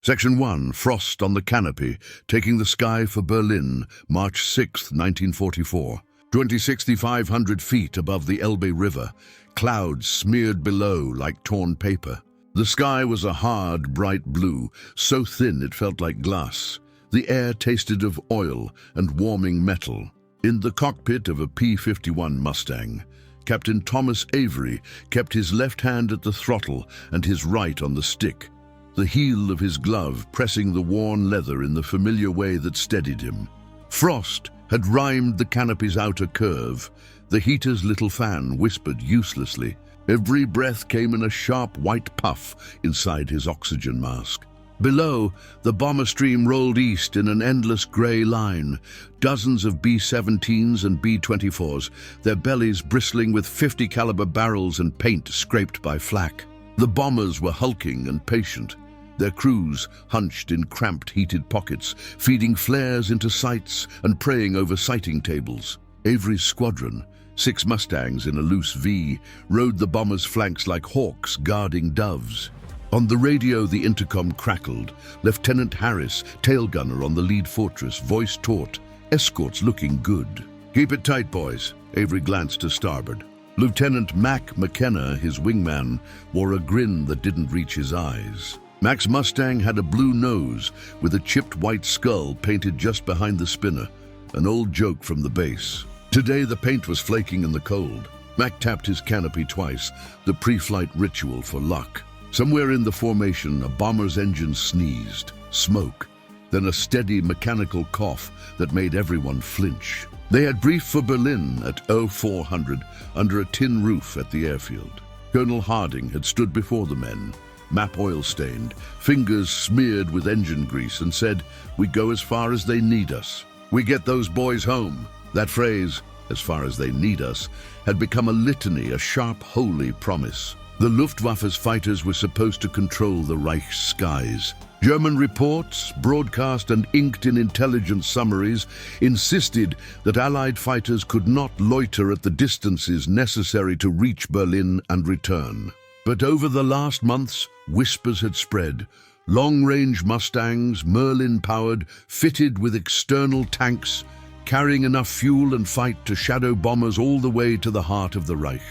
Section 1, Frost on the Canopy, taking the sky for Berlin, March 6, 1944. 6,500 feet above the Elbe River, clouds smeared below like torn paper. The sky was a hard, bright blue, so thin it felt like glass. The air tasted of oil and warming metal. In the cockpit of a P-51 Mustang, Captain Thomas Avery kept his left hand at the throttle and his right on the stick, the heel of his glove pressing the worn leather in the familiar way that steadied him. Frost had rimed the canopy's outer curve. The heater's little fan whispered uselessly. Every breath came in a sharp white puff inside his oxygen mask. Below, the bomber stream rolled east in an endless grey line. Dozens of B-17s and B-24s, their bellies bristling with 50 caliber barrels and paint scraped by flak. The bombers were hulking and patient, their crews hunched in cramped heated pockets, feeding flares into sights and praying over sighting tables. Avery's squadron, 6 Mustangs in a loose V, rode the bombers' flanks like hawks guarding doves. On the radio, the intercom crackled. Lieutenant Harris, tail gunner on the lead fortress, voice taut, "Escort's looking good." "Keep it tight, boys." Avery glanced to starboard. Lieutenant Mac McKenna, his wingman, wore a grin that didn't reach his eyes. Mac's Mustang had a blue nose with a chipped white skull painted just behind the spinner, an old joke from the base. Today the paint was flaking in the cold. Mac tapped his canopy twice, the pre-flight ritual for luck. Somewhere in the formation, a bomber's engine sneezed, smoke, then a steady mechanical cough that made everyone flinch. They had briefed for Berlin at 0400 under a tin roof at the airfield. Colonel Harding had stood before the men, map oil-stained, fingers smeared with engine grease, and said, "We go as far as they need us. We get those boys home." That phrase, "as far as they need us," had become a litany, a sharp, holy promise. The Luftwaffe's fighters were supposed to control the Reich's skies. German reports, broadcast and inked in intelligence summaries, insisted that Allied fighters could not loiter at the distances necessary to reach Berlin and return. But over the last months, whispers had spread. Long-range Mustangs, Merlin-powered, fitted with external tanks, carrying enough fuel and fight to shadow bombers all the way to the heart of the Reich.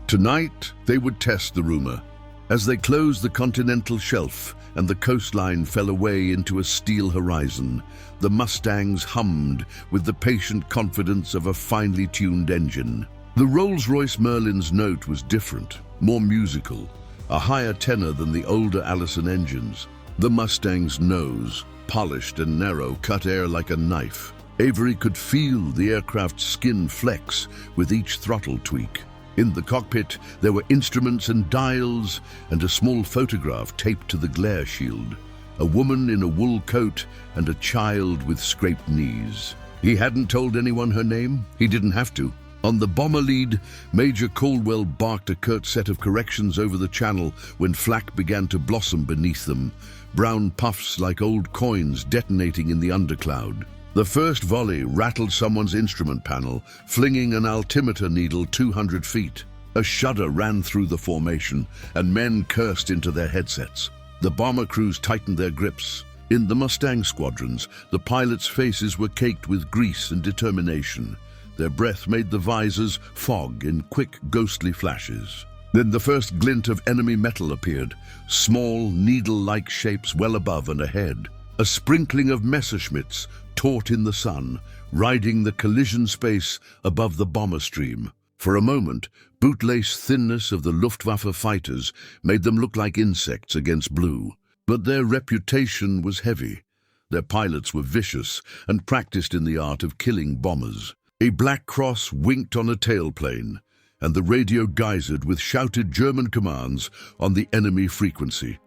Tonight, they would test the rumor. As they closed the continental shelf and the coastline fell away into a steel horizon, the Mustangs hummed with the patient confidence of a finely tuned engine. The Rolls-Royce Merlin's note was different, more musical, a higher tenor than the older Allison engines. The Mustang's nose, polished and narrow, cut air like a knife. Avery could feel the aircraft's skin flex with each throttle tweak. In the cockpit, there were instruments and dials and a small photograph taped to the glare shield. A woman in a wool coat and a child with scraped knees. He hadn't told anyone her name. He didn't have to. On the bomber lead, Major Caldwell barked a curt set of corrections over the channel when flak began to blossom beneath them, brown puffs like old coins detonating in the undercloud. The first volley rattled someone's instrument panel, flinging an altimeter needle 200 feet. A shudder ran through the formation, and men cursed into their headsets. The bomber crews tightened their grips. In the Mustang squadrons, the pilots' faces were caked with grease and determination. Their breath made the visors fog in quick, ghostly flashes. Then the first glint of enemy metal appeared, small, needle-like shapes well above and ahead. A sprinkling of Messerschmitts taut in the sun, riding the collision space above the bomber stream. For a moment, bootlace thinness of the Luftwaffe fighters made them look like insects against blue. But their reputation was heavy. Their pilots were vicious and practiced in the art of killing bombers. A black cross winked on a tailplane, and the radio geysered with shouted German commands on the enemy frequency.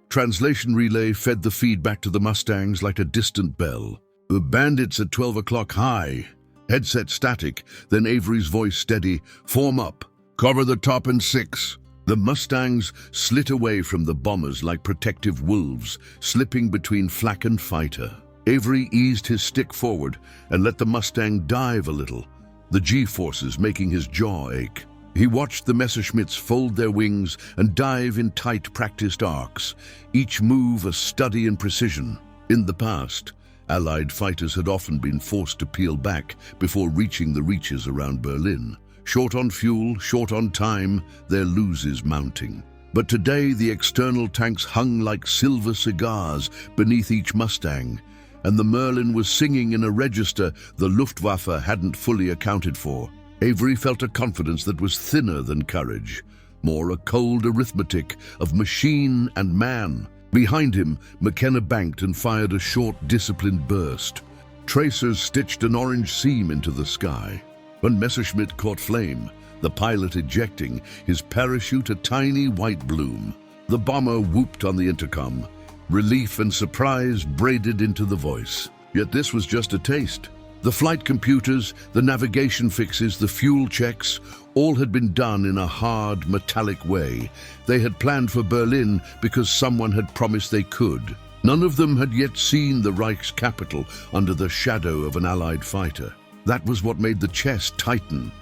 Translation relay fed the feedback to the Mustangs like a distant bell. "The bandits at 12 o'clock high." Headset static, then Avery's voice steady. "Form up. Cover the top in 6. The Mustangs slit away from the bombers like protective wolves, slipping between flak and fighter. Avery eased his stick forward and let the Mustang dive a little, the G-forces making his jaw ache. He watched the Messerschmitts fold their wings and dive in tight, practiced arcs, each move a study in precision. In the past, Allied fighters had often been forced to peel back before reaching the reaches around Berlin. Short on fuel, short on time, their losses mounting. But today the external tanks hung like silver cigars beneath each Mustang, and the Merlin was singing in a register the Luftwaffe hadn't fully accounted for. Avery felt a confidence that was thinner than courage, more a cold arithmetic of machine and man. Behind him, McKenna banked and fired a short, disciplined burst. Tracers stitched an orange seam into the sky. When Messerschmitt caught flame, the pilot ejecting, his parachute a tiny white bloom. The bomber whooped on the intercom. Relief and surprise braided into the voice. Yet this was just a taste. The flight computers, the navigation fixes, the fuel checks, all had been done in a hard, metallic way. They had planned for Berlin because someone had promised they could. None of them had yet seen the Reich's capital under the shadow of an Allied fighter. That was what made the chest tighten.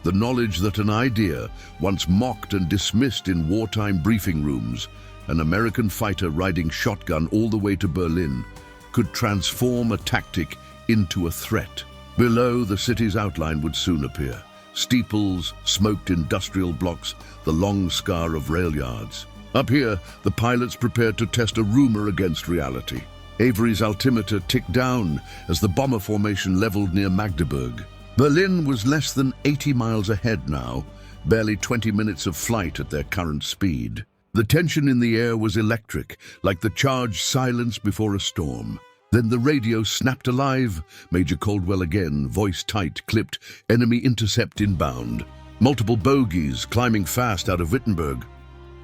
The knowledge that an idea, once mocked and dismissed in wartime briefing rooms, an American fighter riding shotgun all the way to Berlin, could transform a tactic into a threat. Below, the city's outline would soon appear. Steeples, smoked industrial blocks, the long scar of rail yards. Up here, the pilots prepared to test a rumor against reality. Avery's altimeter ticked down as the bomber formation leveled near Magdeburg. Berlin was less than 80 miles ahead now, barely 20 minutes of flight at their current speed. The tension in the air was electric, like the charged silence before a storm. Then the radio snapped alive. Major Caldwell again, voice tight, clipped, enemy intercept inbound. Multiple bogies climbing fast out of Wittenberg.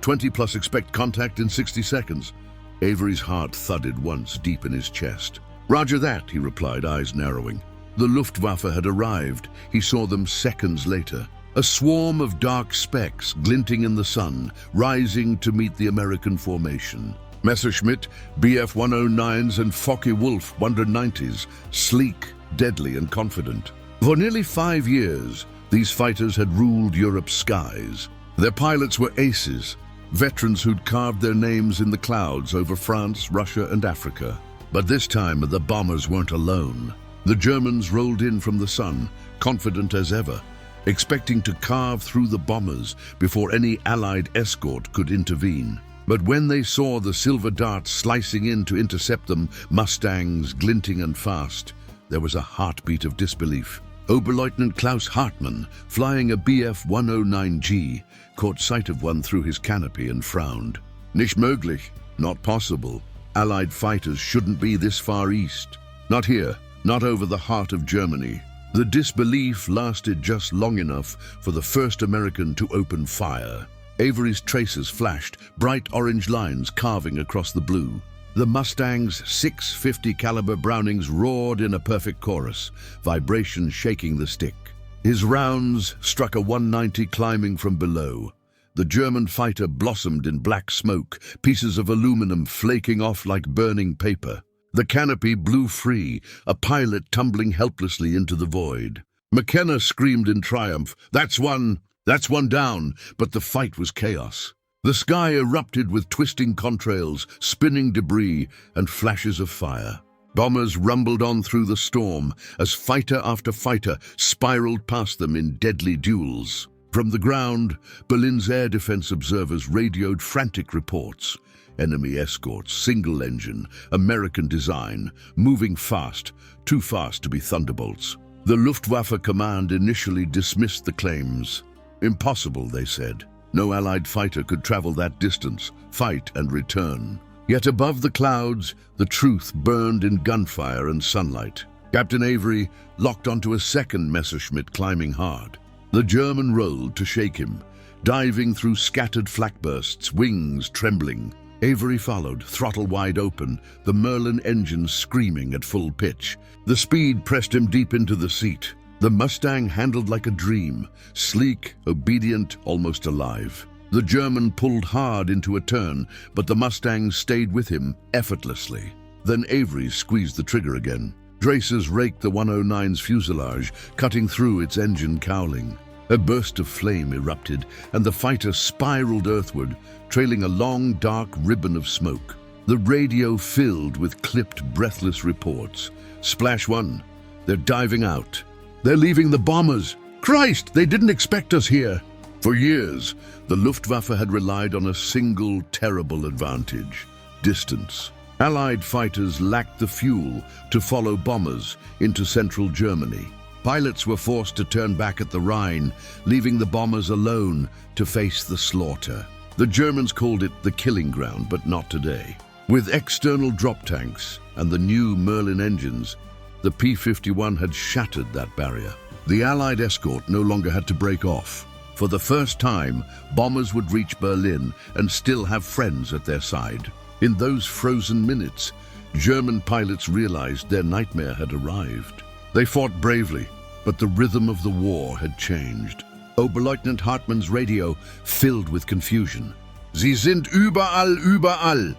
20 plus expect contact in 60 seconds. Avery's heart thudded once deep in his chest. Roger that, he replied, eyes narrowing. The Luftwaffe had arrived. He saw them seconds later. A swarm of dark specks glinting in the sun, rising to meet the American formation. Messerschmitt, Bf-109s and Focke-Wulf 190s, sleek, deadly and confident. For nearly 5 years, these fighters had ruled Europe's skies. Their pilots were aces, veterans who'd carved their names in the clouds over France, Russia and Africa. But this time, the bombers weren't alone. The Germans rolled in from the sun, confident as ever, expecting to carve through the bombers before any Allied escort could intervene. But when they saw the silver darts slicing in to intercept them, Mustangs glinting and fast, there was a heartbeat of disbelief. Oberleutnant Klaus Hartmann, flying a Bf-109G, caught sight of one through his canopy and frowned. Nicht möglich, not possible. Allied fighters shouldn't be this far east. Not here, not over the heart of Germany. The disbelief lasted just long enough for the first American to open fire. Avery's tracers flashed, bright orange lines carving across the blue. The Mustang's 650 caliber Brownings roared in a perfect chorus, vibration shaking the stick. His rounds struck a 190 climbing from below. The German fighter blossomed in black smoke, pieces of aluminum flaking off like burning paper. The canopy blew free, a pilot tumbling helplessly into the void. McKenna screamed in triumph, That's one down," but the fight was chaos. The sky erupted with twisting contrails, spinning debris, and flashes of fire. Bombers rumbled on through the storm as fighter after fighter spiraled past them in deadly duels. From the ground, Berlin's air defense observers radioed frantic reports. Enemy escorts, single engine, American design, moving fast, too fast to be thunderbolts. The Luftwaffe command initially dismissed the claims. Impossible, they said. No Allied fighter could travel that distance, fight and return. Yet above the clouds, the truth burned in gunfire and sunlight. Captain Avery locked onto a second Messerschmitt climbing hard. The German rolled to shake him, diving through scattered flak bursts, wings trembling. Avery followed, throttle wide open, the Merlin engine screaming at full pitch. The speed pressed him deep into the seat. The Mustang handled like a dream, sleek, obedient, almost alive. The German pulled hard into a turn, but the Mustang stayed with him effortlessly. Then Avery squeezed the trigger again. Tracers raked the 109's fuselage, cutting through its engine cowling. A burst of flame erupted, and the fighter spiraled earthward, trailing a long, dark ribbon of smoke. The radio filled with clipped, breathless reports. Splash 1. They're diving out. They're leaving the bombers. Christ, they didn't expect us here. For years, the Luftwaffe had relied on a single terrible advantage: distance. Allied fighters lacked the fuel to follow bombers into central Germany. Pilots were forced to turn back at the Rhine, leaving the bombers alone to face the slaughter. The Germans called it the killing ground, but not today. With external drop tanks and the new Merlin engines, the P-51 had shattered that barrier. The Allied escort no longer had to break off. For the first time, bombers would reach Berlin and still have friends at their side. In those frozen minutes, German pilots realized their nightmare had arrived. They fought bravely, but the rhythm of the war had changed. Oberleutnant Hartmann's radio filled with confusion. Sie sind überall, überall.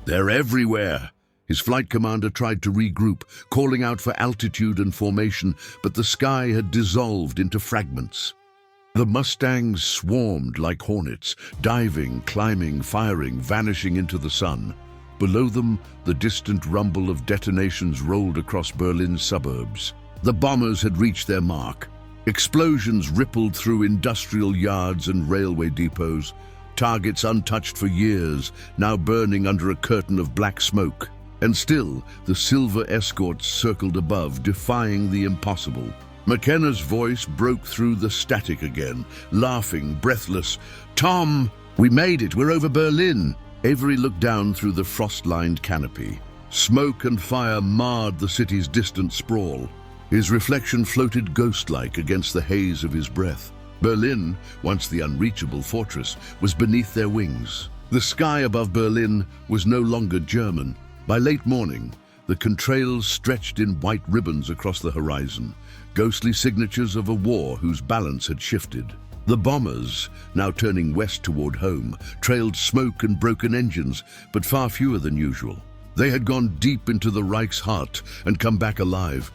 They're everywhere. His flight commander tried to regroup, calling out for altitude and formation, but the sky had dissolved into fragments. The Mustangs swarmed like hornets, diving, climbing, firing, vanishing into the sun. Below them, the distant rumble of detonations rolled across Berlin's suburbs. The bombers had reached their mark. Explosions rippled through industrial yards and railway depots, targets untouched for years, now burning under a curtain of black smoke. And still, the silver escorts circled above, defying the impossible. McKenna's voice broke through the static again, laughing, breathless. "Tom, we made it, we're over Berlin." Avery looked down through the frost-lined canopy. Smoke and fire marred the city's distant sprawl. His reflection floated ghost-like against the haze of his breath. Berlin, once the unreachable fortress, was beneath their wings. The sky above Berlin was no longer German. By late morning, the contrails stretched in white ribbons across the horizon, ghostly signatures of a war whose balance had shifted. The bombers, now turning west toward home, trailed smoke and broken engines, but far fewer than usual. They had gone deep into the Reich's heart and come back alive.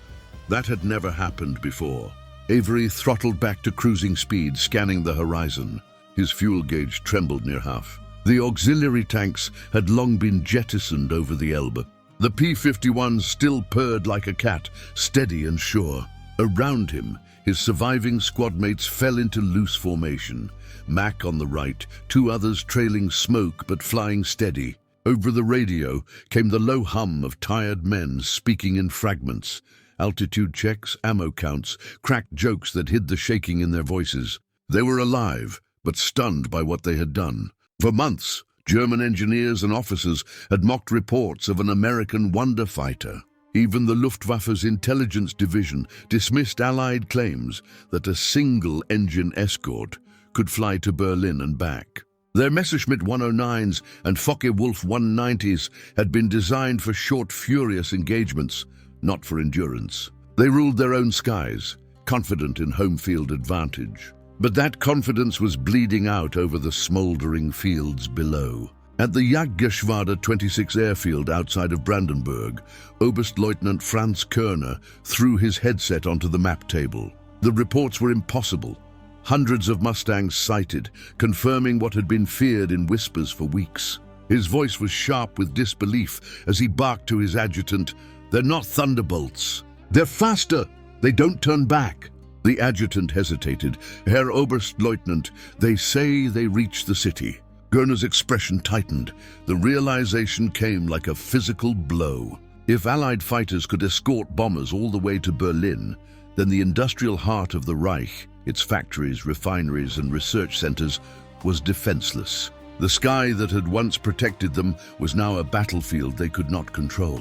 That had never happened before. Avery throttled back to cruising speed, scanning the horizon. His fuel gauge trembled near half. The auxiliary tanks had long been jettisoned over the Elbe. The P-51 still purred like a cat, steady and sure. Around him, his surviving squadmates fell into loose formation. Mac on the right, two others trailing smoke but flying steady. Over the radio came the low hum of tired men speaking in fragments. Altitude checks, ammo counts, cracked jokes that hid the shaking in their voices. They were alive, but stunned by what they had done. For months, German engineers and officers had mocked reports of an American wonder fighter. Even the Luftwaffe's intelligence division dismissed Allied claims that a single-engine escort could fly to Berlin and back. Their Messerschmitt 109s and Focke-Wulf 190s had been designed for short, furious engagements, not for endurance. They ruled their own skies, confident in home field advantage. But that confidence was bleeding out over the smoldering fields below. At the Jagdgeschwader 26 airfield outside of Brandenburg, Oberstleutnant Franz Körner threw his headset onto the map table. The reports were impossible. Hundreds of Mustangs sighted, confirming what had been feared in whispers for weeks. His voice was sharp with disbelief as he barked to his adjutant, "They're not Thunderbolts. They're faster. They don't turn back." The adjutant hesitated. "Herr Oberstleutnant, they say they reached the city." Görner's expression tightened. The realization came like a physical blow. If Allied fighters could escort bombers all the way to Berlin, then the industrial heart of the Reich, its factories, refineries, and research centers, was defenseless. The sky that had once protected them was now a battlefield they could not control.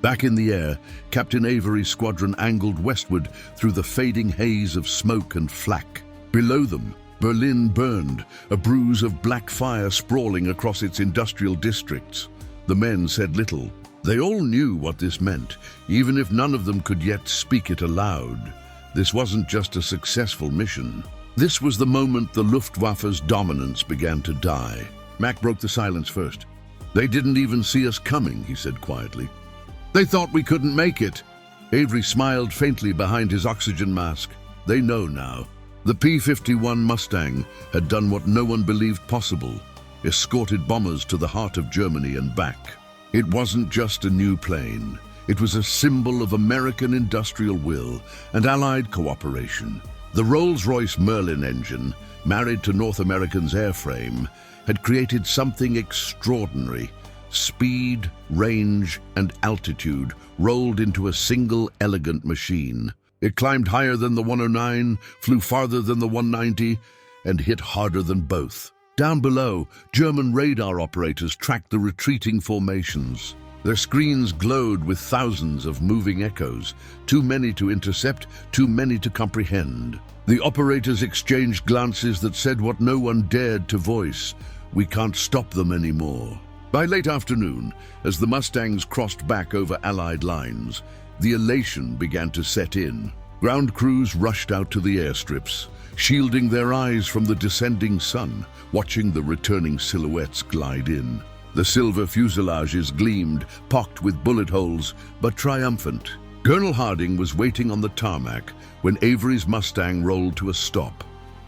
Back in the air, Captain Avery's squadron angled westward through the fading haze of smoke and flak. Below them, Berlin burned, a bruise of black fire sprawling across its industrial districts. The men said little. They all knew what this meant, even if none of them could yet speak it aloud. This wasn't just a successful mission. This was the moment the Luftwaffe's dominance began to die. Mac broke the silence first. "They didn't even see us coming," he said quietly. "They thought we couldn't make it." Avery smiled faintly behind his oxygen mask. "They know now. The P-51 Mustang had done what no one believed possible, escorted bombers to the heart of Germany and back. It wasn't just a new plane. It was a symbol of American industrial will and Allied cooperation. The Rolls-Royce Merlin engine, married to North American's airframe, had created something extraordinary. Speed, range, and altitude rolled into a single elegant machine. It climbed higher than the 109, flew farther than the 190, and hit harder than both. Down below, German radar operators tracked the retreating formations. Their screens glowed with thousands of moving echoes, too many to intercept, too many to comprehend. The operators exchanged glances that said what no one dared to voice: "We can't stop them anymore." By late afternoon, as the Mustangs crossed back over Allied lines, the elation began to set in. Ground crews rushed out to the airstrips, shielding their eyes from the descending sun, watching the returning silhouettes glide in. The silver fuselages gleamed, pocked with bullet holes, but triumphant. Colonel Harding was waiting on the tarmac when Avery's Mustang rolled to a stop,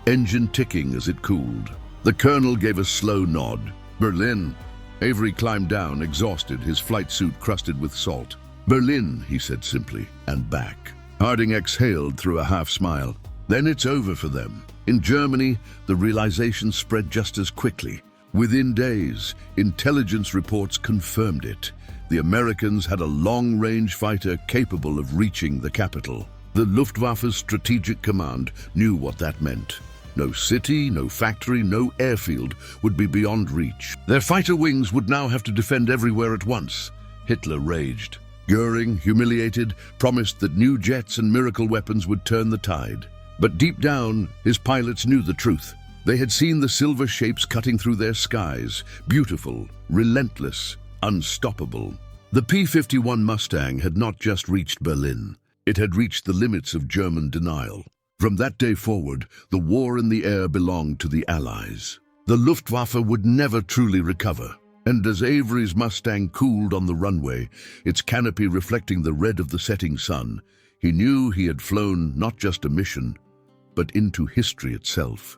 engine ticking as it cooled. The colonel gave a slow nod. "Berlin." Avery climbed down, exhausted, his flight suit crusted with salt. "Berlin," he said simply, and back. Harding exhaled through a half-smile. Then it's over for them. In Germany, the realization spread just as quickly. Within days, intelligence reports confirmed it. The Americans had a long-range fighter capable of reaching the capital. The Luftwaffe's strategic command knew what that meant. No city, no factory, no airfield would be beyond reach. Their fighter wings would now have to defend everywhere at once. Hitler raged. Goering, humiliated, promised that new jets and miracle weapons would turn the tide. But deep down, his pilots knew the truth. They had seen the silver shapes cutting through their skies, beautiful, relentless, unstoppable. The P-51 Mustang had not just reached Berlin. It had reached the limits of German denial. From that day forward, the war in the air belonged to the Allies. The Luftwaffe would never truly recover. And as Avery's Mustang cooled on the runway, its canopy reflecting the red of the setting sun, he knew he had flown not just a mission, but into history itself.